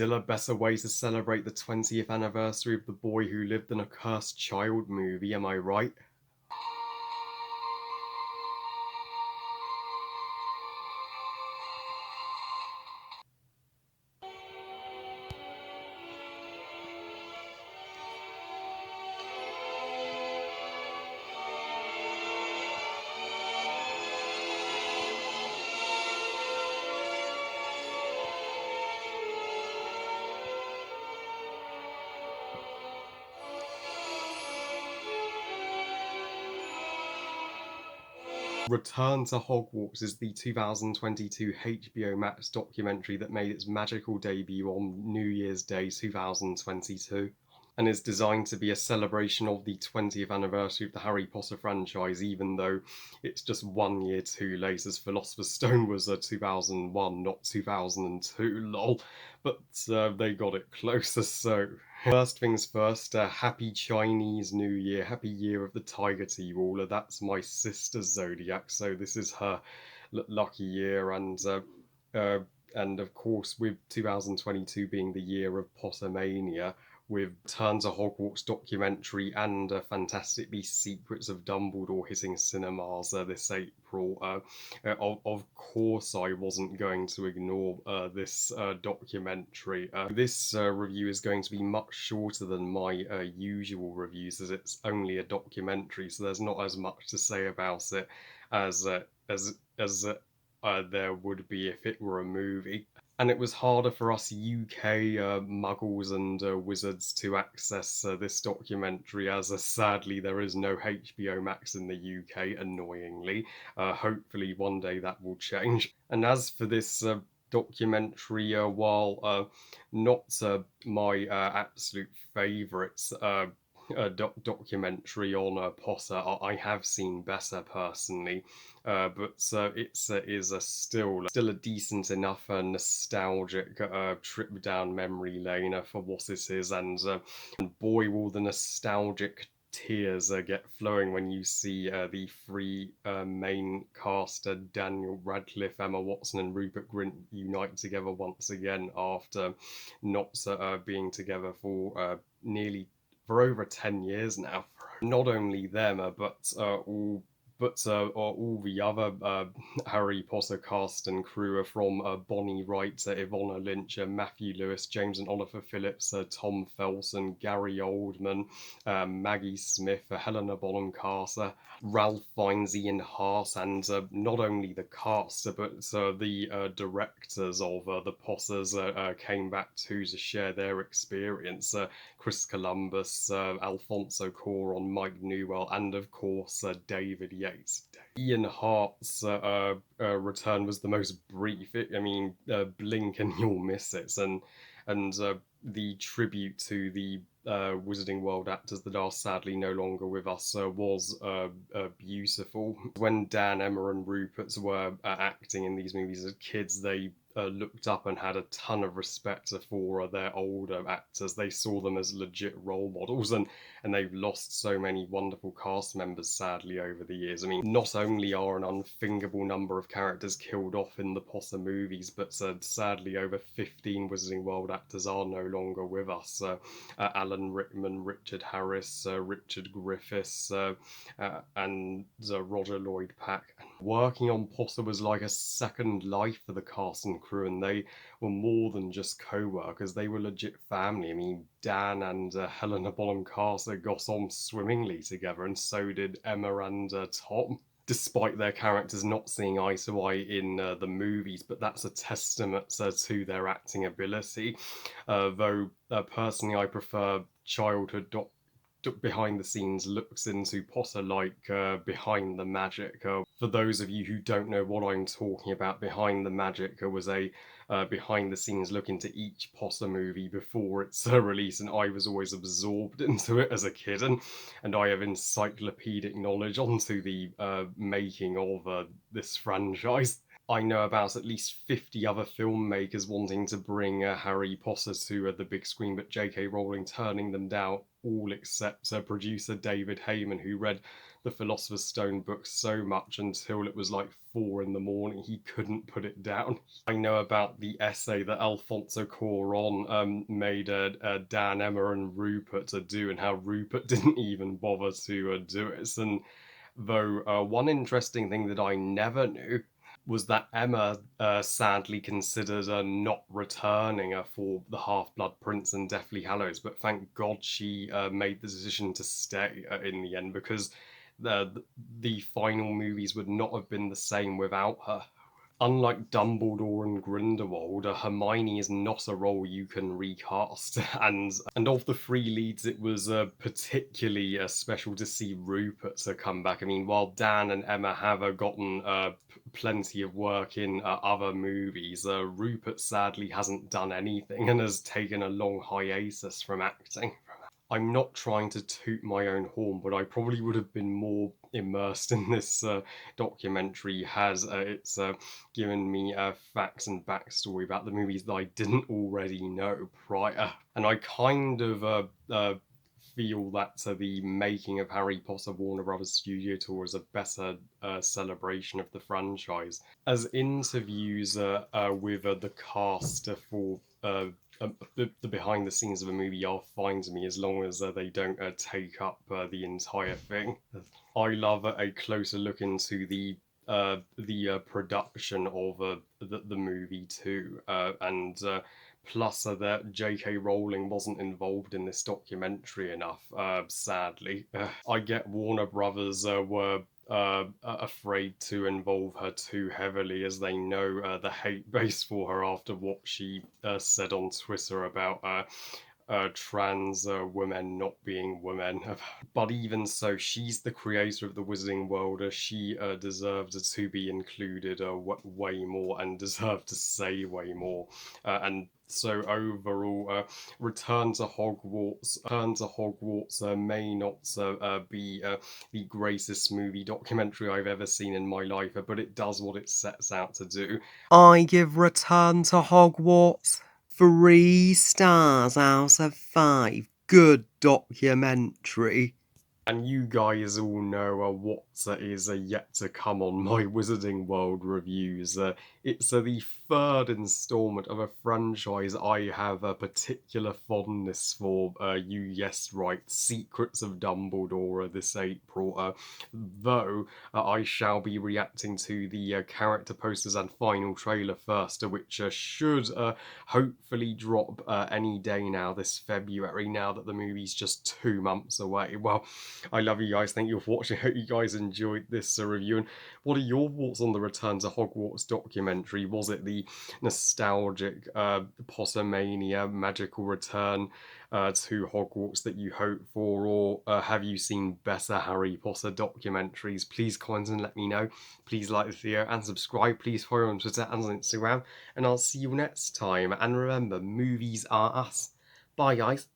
still a better way to celebrate the 20th anniversary of The Boy Who Lived in a Cursed Child movie, am I right? Return to Hogwarts is the 2022 HBO Max documentary that made its magical debut on New Year's Day 2022, and is designed to be a celebration of the 20th anniversary of the Harry Potter franchise, even though it's just 1 year too late, as Philosopher's Stone was 2001, not 2002, lol. But they got it closer, so. First things first, happy Chinese New Year, happy year of the Tiger Tea Ruler. That's my sister's zodiac, so this is her lucky year, uh, and of course, with 2022 being the year of Pottermania, with Turn to Hogwarts documentary and Fantastic Beasts Secrets of Dumbledore hitting cinemas this April. Of course, I wasn't going to ignore this documentary. This review is going to be much shorter than my usual reviews, as it's only a documentary, so there's not as much to say about it as there would be if it were a movie. And it was harder for us UK muggles and wizards to access this documentary, as sadly there is no HBO Max in the UK, annoyingly. Hopefully one day that will change. And as for this documentary, while not my absolute favourite documentary on Potter, I have seen better personally. But it is still a decent enough nostalgic trip down memory lane for what it is, and boy, will the nostalgic tears get flowing when you see the three main cast, Daniel Radcliffe, Emma Watson, and Rupert Grint, unite together once again after not being together for over 10 years now. Not only them, all the other Harry Potter cast and crew are from Bonnie Wright, Ivana Lynch, Matthew Lewis, James and Oliver Phillips, Tom Felton, Gary Oldman, Maggie Smith, Helena Bonham Carter, Ralph Fiennes, Ian Hart, and not only the cast, but the directors of the Potters came back too to share their experience. Chris Columbus, Alfonso Cuarón, Mike Newell, and of course David Yates. Ian Hart's return was the most brief. Blink and you'll miss it. And the tribute to the Wizarding World actors that are sadly no longer with us was beautiful. When Dan, Emma, and Rupert were acting in these movies as kids, they looked up and had a ton of respect for their older actors. They saw them as legit role models, and they've lost so many wonderful cast members sadly over the years. I mean, not only are an unthinkable number of characters killed off in the Potter movies, but sadly over 15 Wizarding World actors are no longer with us. Alan Rickman, Richard Harris, Richard Griffiths, and Roger Lloyd Pack. Working on Potter was like a second life for the cast and crew, and they were more than just co-workers, they were legit family. I mean, Dan and Helena Bonham Carter got on swimmingly together, and so did Emma and Tom, despite their characters not seeing eye to eye in the movies, but that's a testament to their acting ability. Though personally I prefer childhood behind the scenes looks into Potter, like Behind the Magic. For those of you who don't know what I'm talking about, Behind the Magic was a behind the scenes look into each Potter movie before its release, and I was always absorbed into it as a kid, and I have encyclopedic knowledge onto the making of this franchise. I know about at least 50 other filmmakers wanting to bring Harry Potter to the big screen, but J.K. Rowling turning them down, all except producer David Heyman, who read the Philosopher's Stone book so much until it was like 4 in the morning he couldn't put it down. I know about the essay that Alfonso Cuarón made Dan, Emma, and Rupert to do, and how Rupert didn't even bother to do it. And though one interesting thing that I never knew was that Emma sadly considered not returning for the Half Blood Prince and Deathly Hallows, but thank God she made the decision to stay in the end, because the final movies would not have been the same without her. Unlike Dumbledore and Grindelwald, Hermione is not a role you can recast. And of the three leads, it was particularly special to see Rupert to come back. I mean, while Dan and Emma have gotten plenty of work in other movies, Rupert sadly hasn't done anything and has taken a long hiatus from acting. I'm not trying to toot my own horn, but I probably would have been more immersed in this documentary has it's given me facts and backstory about the movies that I didn't already know prior. And I kind of feel that the making of Harry Potter Warner Brothers Studio Tour is a better celebration of the franchise. As interviews with the cast for the behind the scenes of a movie are fine to me, as long as they don't take up the entire thing. I love a closer look into the production of the movie too, and plus that J.K. Rowling wasn't involved in this documentary enough, sadly. I get Warner Brothers were afraid to involve her too heavily, as they know the hate base for her after what she said on Twitter about trans women not being women. But even so, she's the creator of the Wizarding World. She deserves to be included way more and deserves to say way more. And so overall, Return to Hogwarts may not be the greatest movie documentary I've ever seen in my life, but it does what it sets out to do. I give Return to Hogwarts 3 stars out of 5. Good documentary. And you guys all know what is yet to come on my Wizarding World reviews. It's the third installment of a franchise I have a particular fondness for. You guessed right, Secrets of Dumbledore this April. Though I shall be reacting to the character posters and final trailer first, which should hopefully drop any day now this February, now that the movie's just 2 months away. Well, I love you guys. Thank you for watching. I hope you guys enjoyed this review. And what are your thoughts on the Return to Hogwarts documentary? Was it the nostalgic Pottermania magical return to Hogwarts that you hoped for, or have you seen better Harry Potter documentaries? Please comment and let me know. Please like the video and subscribe. Please follow on Twitter and on Instagram. And I'll see you next time. And remember, movies are us. Bye, guys.